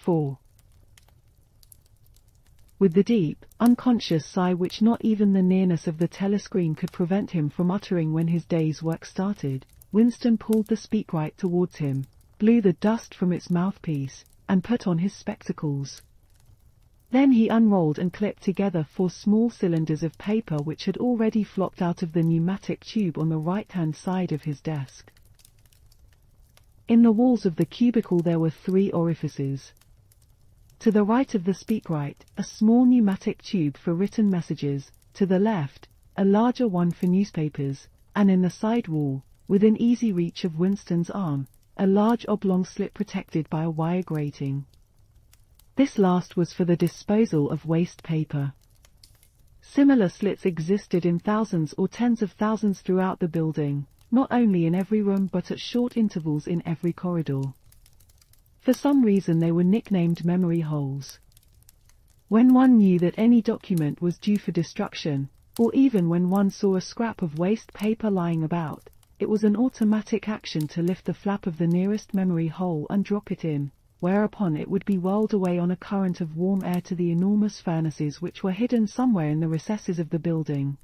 4. With the deep, unconscious sigh which not even the nearness of the telescreen could prevent him from uttering when his day's work started, Winston pulled the speakwrite towards him, blew the dust from its mouthpiece, and put on his spectacles. Then he unrolled and clipped together 4 small cylinders of paper which had already flopped out of the pneumatic tube on the right-hand side of his desk. In the walls of the cubicle there were 3 orifices. To the right of the speakwrite, a small pneumatic tube for written messages, to the left, a larger one for newspapers, and in the side wall, within easy reach of Winston's arm, a large oblong slit protected by a wire grating. This last was for the disposal of waste paper. Similar slits existed in thousands or tens of thousands throughout the building, not only in every room but at short intervals in every corridor. For some reason they were nicknamed memory holes. When one knew that any document was due for destruction, or even when one saw a scrap of waste paper lying about, it was an automatic action to lift the flap of the nearest memory hole and drop it in, whereupon it would be whirled away on a current of warm air to the enormous furnaces which were hidden somewhere in the recesses of the building.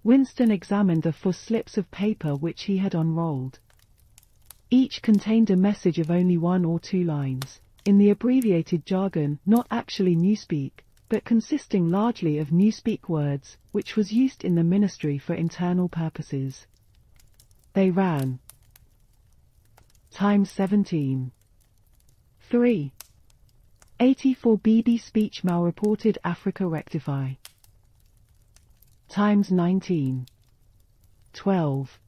Winston examined the 4 slips of paper which he had unrolled. Each contained a message of only 1 or 2 lines, in the abbreviated jargon not actually Newspeak, but consisting largely of Newspeak words, which was used in the ministry for internal purposes. They ran: Times 17. 3. 84 BB speech mal-reported Africa rectify. Times 19. 12.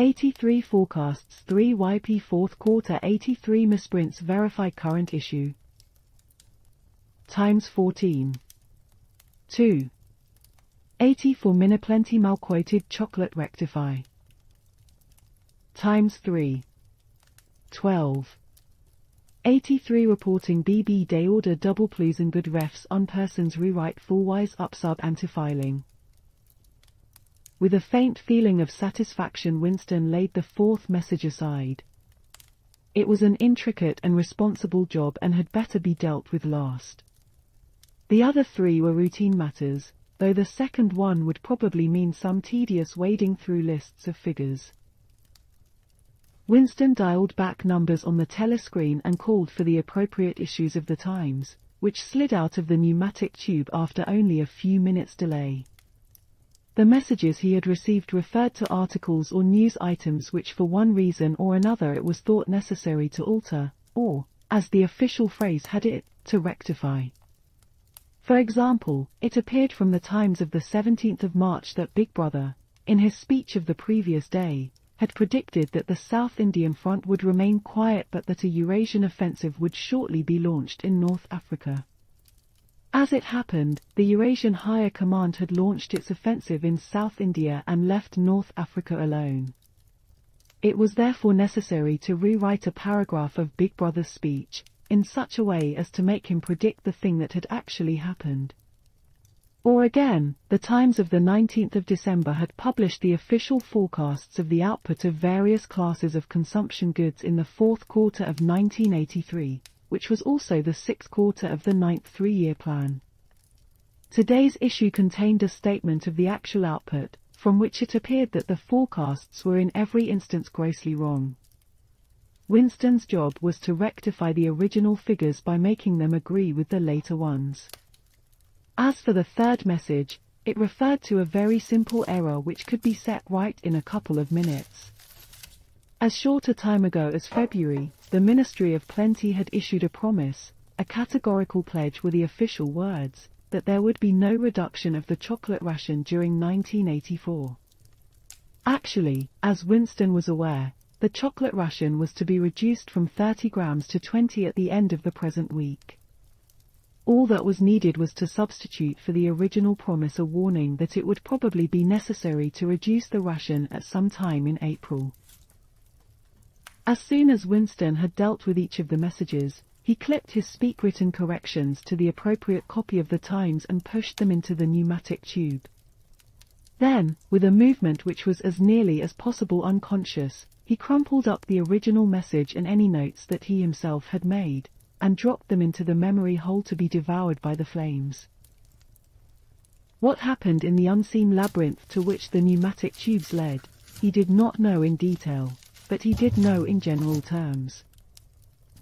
83 forecasts 3 YP 4th quarter 83 misprints verify current issue. Times 14. 2. 84 miniplenty malquoted chocolate rectify. Times 3. 12. 83 reporting BB day order double please and good refs on persons rewrite fullwise upsub anti-filing. With a faint feeling of satisfaction Winston laid the 4th message aside. It was an intricate and responsible job and had better be dealt with last. The other 3 were routine matters, though the second one would probably mean some tedious wading through lists of figures. Winston dialed back numbers on the telescreen and called for the appropriate issues of the Times, which slid out of the pneumatic tube after only a few minutes' delay. The messages he had received referred to articles or news items which for one reason or another it was thought necessary to alter, or, as the official phrase had it, to rectify. For example, it appeared from the Times of the 17th of March that Big Brother, in his speech of the previous day, had predicted that the South Indian Front would remain quiet but that a Eurasian offensive would shortly be launched in North Africa. As it happened, the Eurasian Higher Command had launched its offensive in South India and left North Africa alone. It was therefore necessary to rewrite a paragraph of Big Brother's speech, in such a way as to make him predict the thing that had actually happened. Or again, the Times of the 19th of December had published the official forecasts of the output of various classes of consumption goods in the 4th quarter of 1983, which was also the 6th quarter of the 9th 3-year plan. Today's issue contained a statement of the actual output, from which it appeared that the forecasts were in every instance grossly wrong. Winston's job was to rectify the original figures by making them agree with the later ones. As for the 3rd message, it referred to a very simple error which could be set right in a couple of minutes. As short a time ago as February, the Ministry of Plenty had issued a promise, a categorical pledge were the official words, that there would be no reduction of the chocolate ration during 1984. Actually, as Winston was aware, the chocolate ration was to be reduced from 30 grams to 20 at the end of the present week. All that was needed was to substitute for the original promise a warning that it would probably be necessary to reduce the ration at some time in April. As soon as Winston had dealt with each of the messages, he clipped his speak-written corrections to the appropriate copy of the Times and pushed them into the pneumatic tube. Then, with a movement which was as nearly as possible unconscious, he crumpled up the original message and any notes that he himself had made, and dropped them into the memory hole to be devoured by the flames. What happened in the unseen labyrinth to which the pneumatic tubes led, he did not know in detail, but he did know in general terms.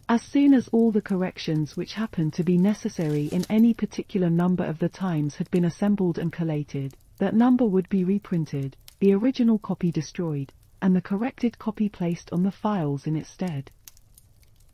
As soon as all the corrections which happened to be necessary in any particular number of the times had been assembled and collated, that number would be reprinted, the original copy destroyed, and the corrected copy placed on the files in its stead.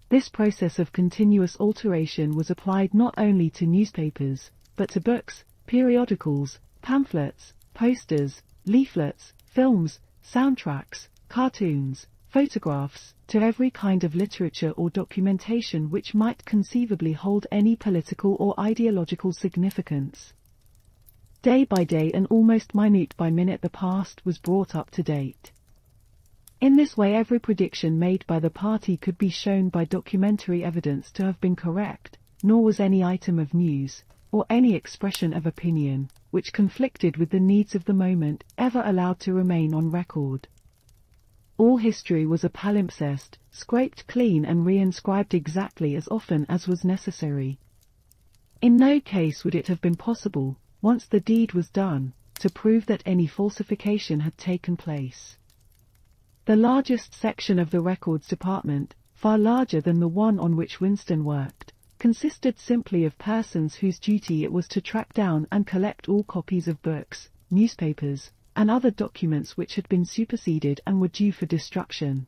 This process of continuous alteration was applied not only to newspapers, but to books, periodicals, pamphlets, posters, leaflets, films, soundtracks, cartoons, photographs, to every kind of literature or documentation which might conceivably hold any political or ideological significance. Day by day and almost minute by minute the past was brought up to date. In this way every prediction made by the party could be shown by documentary evidence to have been correct, nor was any item of news, or any expression of opinion, which conflicted with the needs of the moment, ever allowed to remain on record. All history was a palimpsest, scraped clean and re-inscribed exactly as often as was necessary. In no case would it have been possible, once the deed was done, to prove that any falsification had taken place. The largest section of the records department, far larger than the one on which Winston worked, consisted simply of persons whose duty it was to track down and collect all copies of books, newspapers, and other documents which had been superseded and were due for destruction.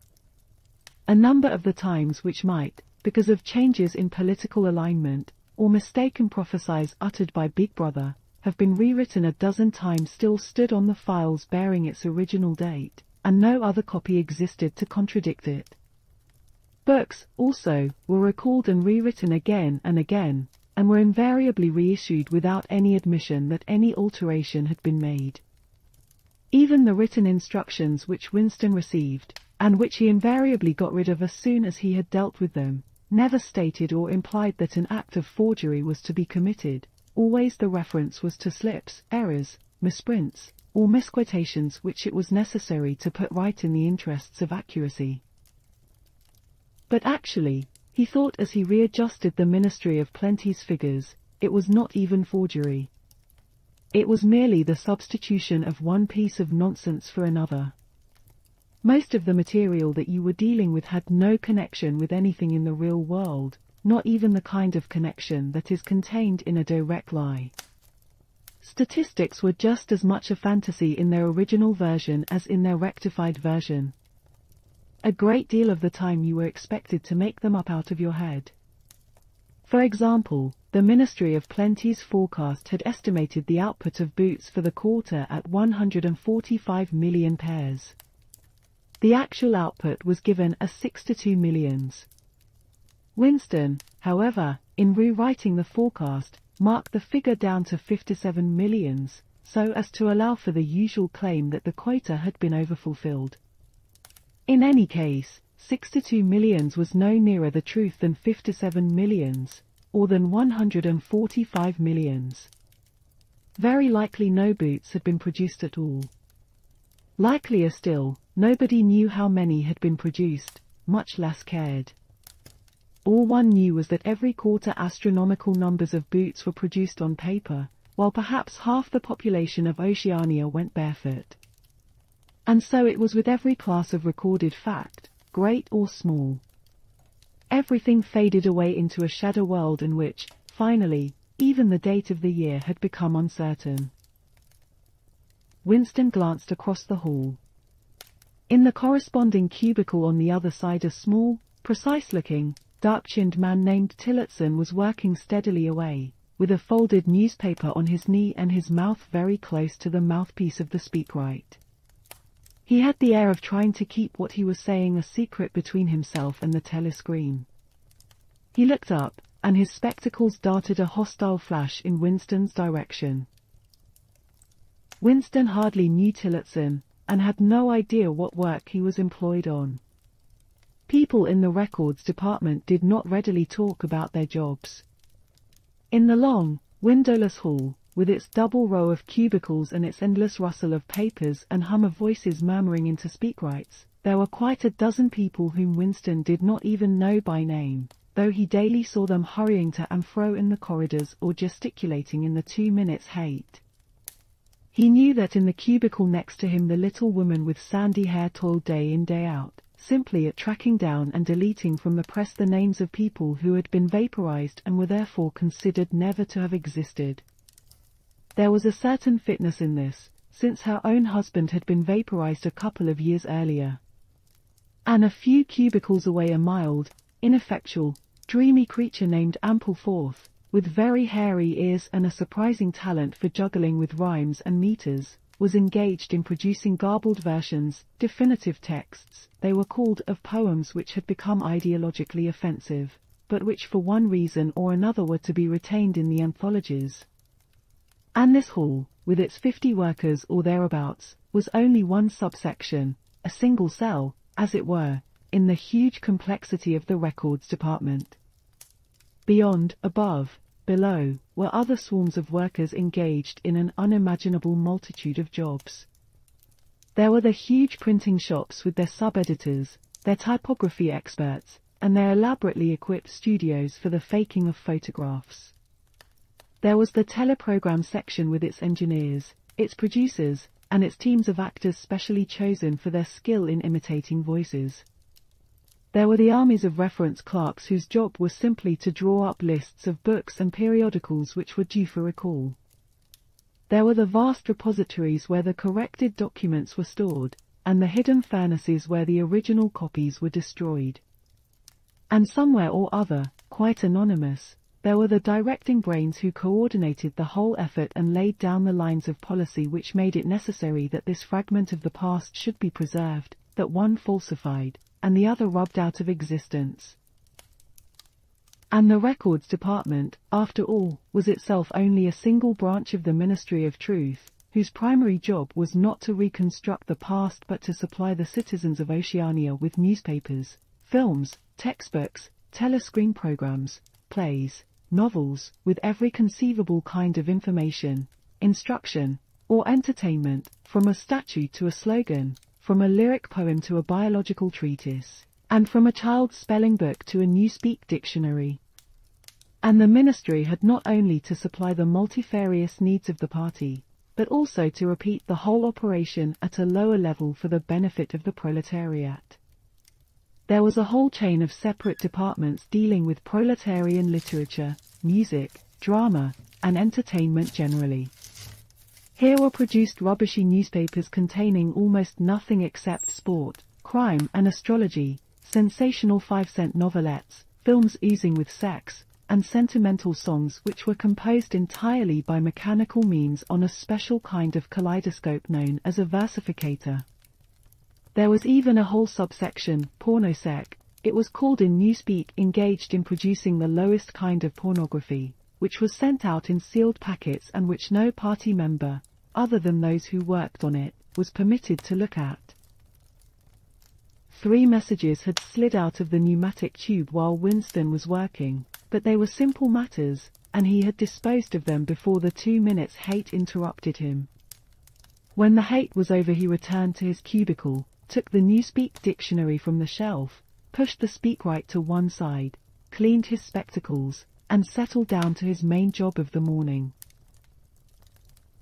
A number of the times which might, because of changes in political alignment, or mistaken prophecies uttered by Big Brother, have been rewritten a dozen times still stood on the files bearing its original date, and no other copy existed to contradict it. Books, also, were recalled and rewritten again and again, and were invariably reissued without any admission that any alteration had been made. Even the written instructions which Winston received, and which he invariably got rid of as soon as he had dealt with them, never stated or implied that an act of forgery was to be committed. Always the reference was to slips, errors, misprints, or misquotations which it was necessary to put right in the interests of accuracy. But actually, he thought as he readjusted the Ministry of Plenty's figures, it was not even forgery. It was merely the substitution of one piece of nonsense for another. Most of the material that you were dealing with had no connection with anything in the real world, not even the kind of connection that is contained in a direct lie. Statistics were just as much a fantasy in their original version as in their rectified version. A great deal of the time you were expected to make them up out of your head. For example, the Ministry of Plenty's forecast had estimated the output of boots for the quarter at 145 million pairs. The actual output was given as 62 millions. Winston, however, in rewriting the forecast, marked the figure down to 57 millions, so as to allow for the usual claim that the quota had been overfulfilled. In any case, 62 millions was no nearer the truth than 57 millions, or than 145 millions. Very likely no boots had been produced at all. Likelier still, nobody knew how many had been produced, much less cared. All one knew was that every quarter astronomical numbers of boots were produced on paper, while perhaps half the population of Oceania went barefoot. And so it was with every class of recorded fact, great or small. Everything faded away into a shadow world in which, finally, even the date of the year had become uncertain. Winston glanced across the hall. In the corresponding cubicle on the other side a small, precise-looking, dark-chinned man named Tillotson was working steadily away, with a folded newspaper on his knee and his mouth very close to the mouthpiece of the speakwrite. He had the air of trying to keep what he was saying a secret between himself and the telescreen. He looked up, and his spectacles darted a hostile flash in Winston's direction. Winston hardly knew Tillotson, and had no idea what work he was employed on. People in the records department did not readily talk about their jobs. In the long, windowless hall, with its double row of cubicles and its endless rustle of papers and hum of voices murmuring into speakwrites, there were quite a dozen people whom Winston did not even know by name, though he daily saw them hurrying to and fro in the corridors or gesticulating in the 2 minutes hate. He knew that in the cubicle next to him the little woman with sandy hair toiled day in day out, simply at tracking down and deleting from the press the names of people who had been vaporized and were therefore considered never to have existed. There was a certain fitness in this, since her own husband had been vaporized a couple of years earlier. And a few cubicles away a mild, ineffectual, dreamy creature named Ampleforth, with very hairy ears and a surprising talent for juggling with rhymes and meters, was engaged in producing garbled versions, definitive texts, they were called, of poems which had become ideologically offensive, but which for one reason or another were to be retained in the anthologies. And this hall, with its 50 workers or thereabouts, was only one subsection, a single cell, as it were, in the huge complexity of the records department. Beyond, above, below, were other swarms of workers engaged in an unimaginable multitude of jobs. There were the huge printing shops with their sub-editors, their typography experts, and their elaborately equipped studios for the faking of photographs. There was the teleprogram section with its engineers, its producers, and its teams of actors specially chosen for their skill in imitating voices. There were the armies of reference clerks whose job was simply to draw up lists of books and periodicals which were due for recall. There were the vast repositories where the corrected documents were stored, and the hidden furnaces where the original copies were destroyed. And somewhere or other, quite anonymous, there were the directing brains who coordinated the whole effort and laid down the lines of policy which made it necessary that this fragment of the past should be preserved, that one falsified, and the other rubbed out of existence. And the records department, after all, was itself only a single branch of the Ministry of Truth, whose primary job was not to reconstruct the past but to supply the citizens of Oceania with newspapers, films, textbooks, telescreen programs, plays, novels, with every conceivable kind of information, instruction, or entertainment, from a statue to a slogan, from a lyric poem to a biological treatise, and from a child's spelling book to a Newspeak dictionary. And the ministry had not only to supply the multifarious needs of the party, but also to repeat the whole operation at a lower level for the benefit of the proletariat. There was a whole chain of separate departments dealing with proletarian literature, music, drama, and entertainment generally. Here were produced rubbishy newspapers containing almost nothing except sport, crime and astrology, sensational 5-cent novelettes, films oozing with sex, and sentimental songs which were composed entirely by mechanical means on a special kind of kaleidoscope known as a versificator. There was even a whole subsection, pornosec, it was called in Newspeak, engaged in producing the lowest kind of pornography, which was sent out in sealed packets and which no party member, other than those who worked on it, was permitted to look at. 3 messages had slid out of the pneumatic tube while Winston was working, but they were simple matters, and he had disposed of them before the 2 minutes hate interrupted him. When the hate was over he returned to his cubicle, took the Newspeak dictionary from the shelf, pushed the speakwrite to one side, cleaned his spectacles, and settled down to his main job of the morning.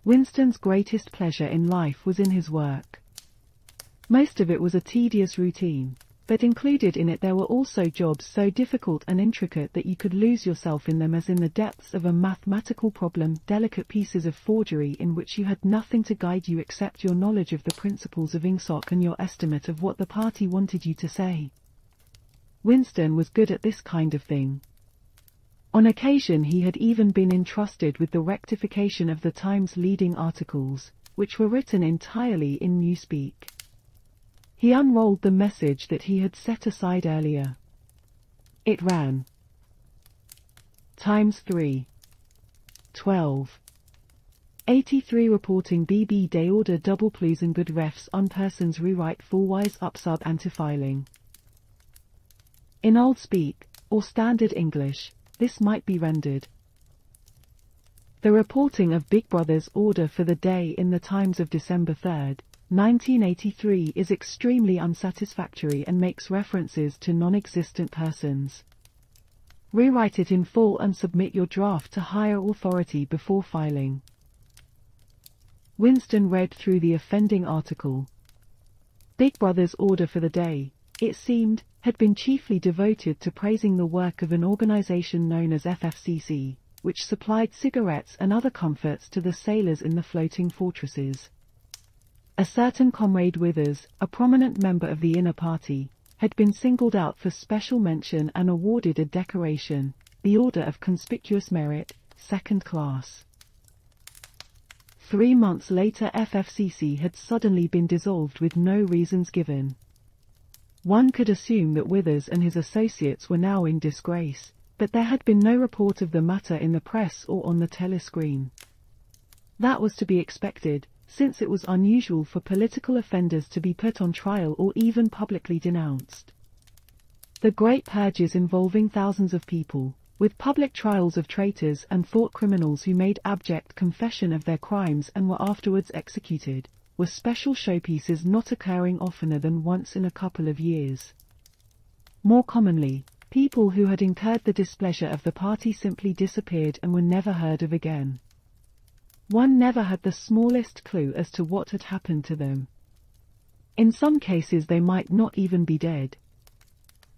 Winston's greatest pleasure in life was in his work. Most of it was a tedious routine, but included in it there were also jobs so difficult and intricate that you could lose yourself in them as in the depths of a mathematical problem, delicate pieces of forgery in which you had nothing to guide you except your knowledge of the principles of ingsoc and your estimate of what the party wanted you to say. Winston was good at this kind of thing. On occasion he had even been entrusted with the rectification of the Times' leading articles, which were written entirely in Newspeak. He unrolled the message that he had set aside earlier. It ran: Times 3. 12. 83 reporting BB Day order double please and good refs on persons rewrite full-wise upsub anti-filing. In Old Speak, or Standard English, this might be rendered: the reporting of Big Brother's order for the day in the Times of December 3rd, 1983 is extremely unsatisfactory and makes references to non-existent persons. Rewrite it in full and submit your draft to higher authority before filing. Winston read through the offending article. Big Brother's order for the day, it seemed, had been chiefly devoted to praising the work of an organization known as FFCC, which supplied cigarettes and other comforts to the sailors in the floating fortresses. A certain Comrade Withers, a prominent member of the inner party, had been singled out for special mention and awarded a decoration, the Order of Conspicuous Merit, Second Class. 3 months later, FFCC had suddenly been dissolved with no reasons given. One could assume that Withers and his associates were now in disgrace, but there had been no report of the matter in the press or on the telescreen. That was to be expected, since it was unusual for political offenders to be put on trial or even publicly denounced. The great purges involving thousands of people, with public trials of traitors and thought criminals who made abject confession of their crimes and were afterwards executed, were special showpieces not occurring oftener than once in a couple of years. More commonly, people who had incurred the displeasure of the party simply disappeared and were never heard of again. One never had the smallest clue as to what had happened to them. In some cases they might not even be dead.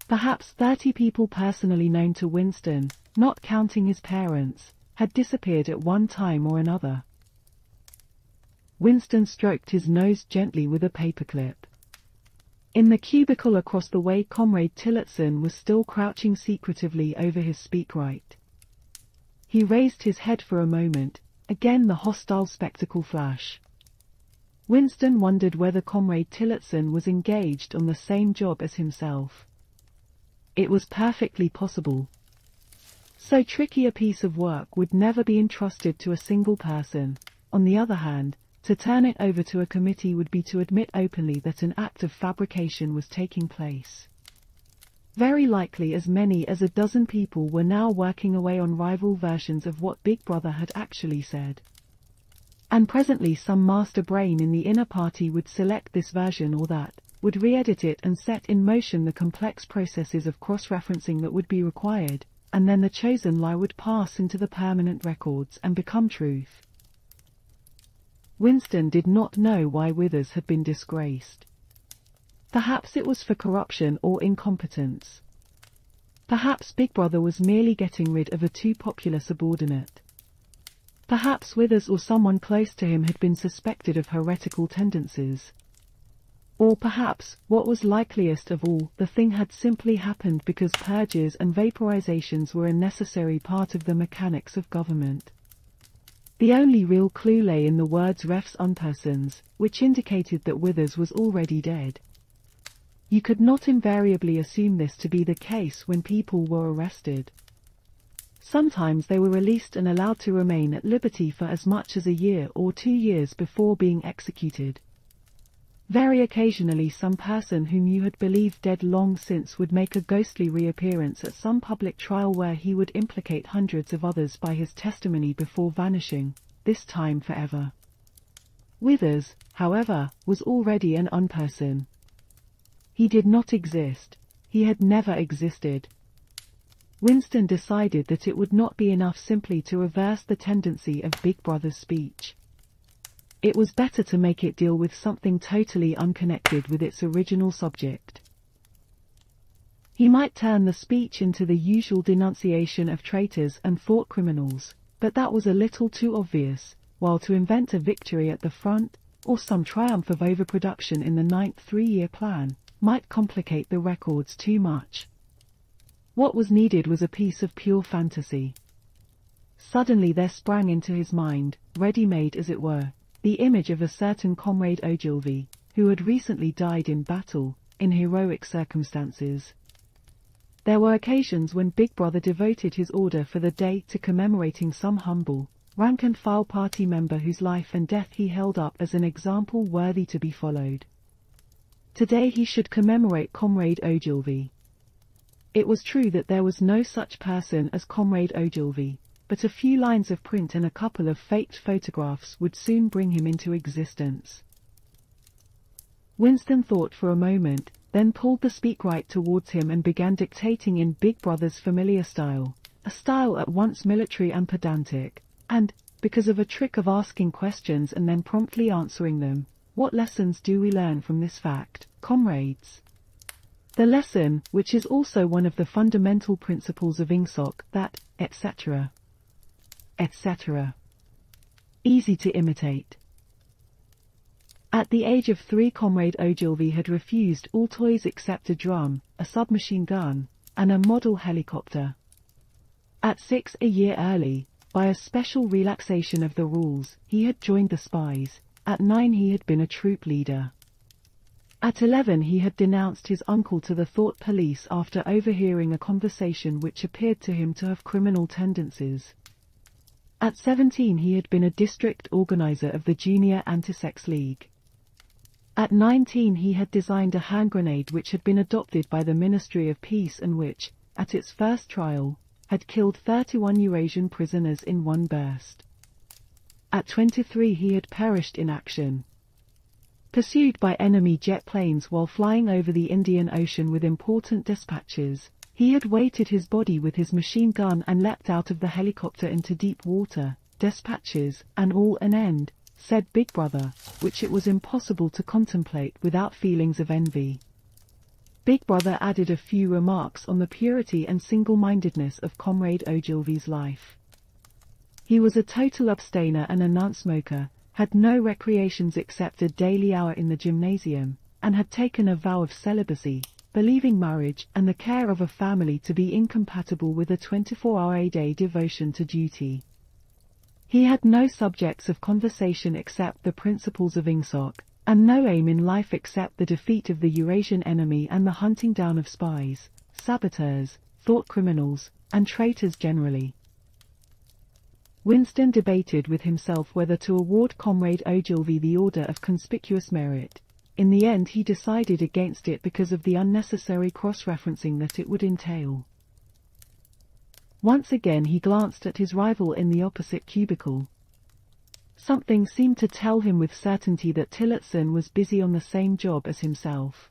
Perhaps 30 people personally known to Winston, not counting his parents, had disappeared at one time or another. Winston stroked his nose gently with a paperclip. In the cubicle across the way, Comrade Tillotson was still crouching secretively over his speakwrite. He raised his head for a moment. Again the hostile spectacle flash. Winston wondered whether Comrade Tillotson was engaged on the same job as himself. It was perfectly possible. So tricky a piece of work would never be entrusted to a single person. On the other hand, to turn it over to a committee would be to admit openly that an act of fabrication was taking place. Very likely as many as a dozen people were now working away on rival versions of what Big Brother had actually said. And presently some master brain in the inner party would select this version or that, would re-edit it and set in motion the complex processes of cross-referencing that would be required, and then the chosen lie would pass into the permanent records and become truth. Winston did not know why Withers had been disgraced. Perhaps it was for corruption or incompetence. Perhaps Big Brother was merely getting rid of a too popular subordinate. Perhaps Withers or someone close to him had been suspected of heretical tendencies. Or perhaps, what was likeliest of all, the thing had simply happened because purges and vaporizations were a necessary part of the mechanics of government. The only real clue lay in the words refs unpersons, which indicated that Withers was already dead. You could not invariably assume this to be the case when people were arrested. Sometimes they were released and allowed to remain at liberty for as much as a year or 2 years before being executed. Very occasionally some person whom you had believed dead long since would make a ghostly reappearance at some public trial where he would implicate hundreds of others by his testimony before vanishing, this time forever. Withers, however, was already an unperson. He did not exist. He had never existed. Winston decided that it would not be enough simply to reverse the tendency of Big Brother's speech. It was better to make it deal with something totally unconnected with its original subject. He might turn the speech into the usual denunciation of traitors and thought criminals, but that was a little too obvious, while to invent a victory at the front, or some triumph of overproduction in the 9th 3-year plan, might complicate the records too much. What was needed was a piece of pure fantasy. Suddenly there sprang into his mind, ready-made as it were, the image of a certain Comrade Ogilvy, who had recently died in battle, in heroic circumstances. There were occasions when Big Brother devoted his order for the day to commemorating some humble, rank-and-file party member whose life and death he held up as an example worthy to be followed. Today he should commemorate Comrade Ogilvy. It was true that there was no such person as Comrade Ogilvy, but a few lines of print and a couple of faked photographs would soon bring him into existence. Winston thought for a moment, then pulled the speakwrite towards him and began dictating in Big Brother's familiar style, a style at once military and pedantic, and, because of a trick of asking questions and then promptly answering them, what lessons do we learn from this fact, comrades? The lesson, which is also one of the fundamental principles of INGSOC, that, etc. etc. Easy to imitate. At the age of 3, Comrade Ogilvy had refused all toys except a drum, a submachine gun, and a model helicopter. At 6, a year early, by a special relaxation of the rules, he had joined the spies. At 9 he had been a troop leader. At 11 he had denounced his uncle to the thought police after overhearing a conversation which appeared to him to have criminal tendencies. At 17 he had been a district organizer of the Junior Anti-Sex League. At 19 he had designed a hand grenade which had been adopted by the Ministry of Peace and which, at its first trial, had killed 31 Eurasian prisoners in one burst. At 23 he had perished in action. Pursued by enemy jet planes while flying over the Indian Ocean with important dispatches, he had weighted his body with his machine gun and leapt out of the helicopter into deep water, dispatches, and all an end, said Big Brother, which it was impossible to contemplate without feelings of envy. Big Brother added a few remarks on the purity and single-mindedness of Comrade Ogilvy's life. He was a total abstainer and a non-smoker, had no recreations except a daily hour in the gymnasium, and had taken a vow of celibacy, believing marriage and the care of a family to be incompatible with a 24-hour-a-day devotion to duty. He had no subjects of conversation except the principles of INGSOC, and no aim in life except the defeat of the Eurasian enemy and the hunting down of spies, saboteurs, thought criminals, and traitors generally. Winston debated with himself whether to award Comrade Ogilvy the Order of Conspicuous Merit. In the end he decided against it because of the unnecessary cross-referencing that it would entail. Once again he glanced at his rival in the opposite cubicle. Something seemed to tell him with certainty that Tillotson was busy on the same job as himself.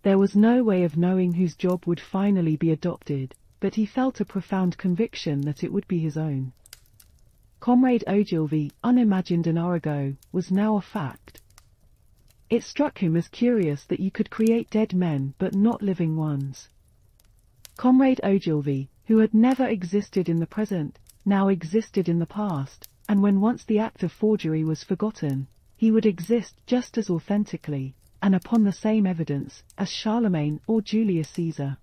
There was no way of knowing whose job would finally be adopted, but he felt a profound conviction that it would be his own. Comrade Ogilvy, unimagined an hour ago, was now a fact. It struck him as curious that you could create dead men but not living ones. Comrade Ogilvy, who had never existed in the present, now existed in the past, and when once the act of forgery was forgotten, he would exist just as authentically, and upon the same evidence, as Charlemagne or Julius Caesar.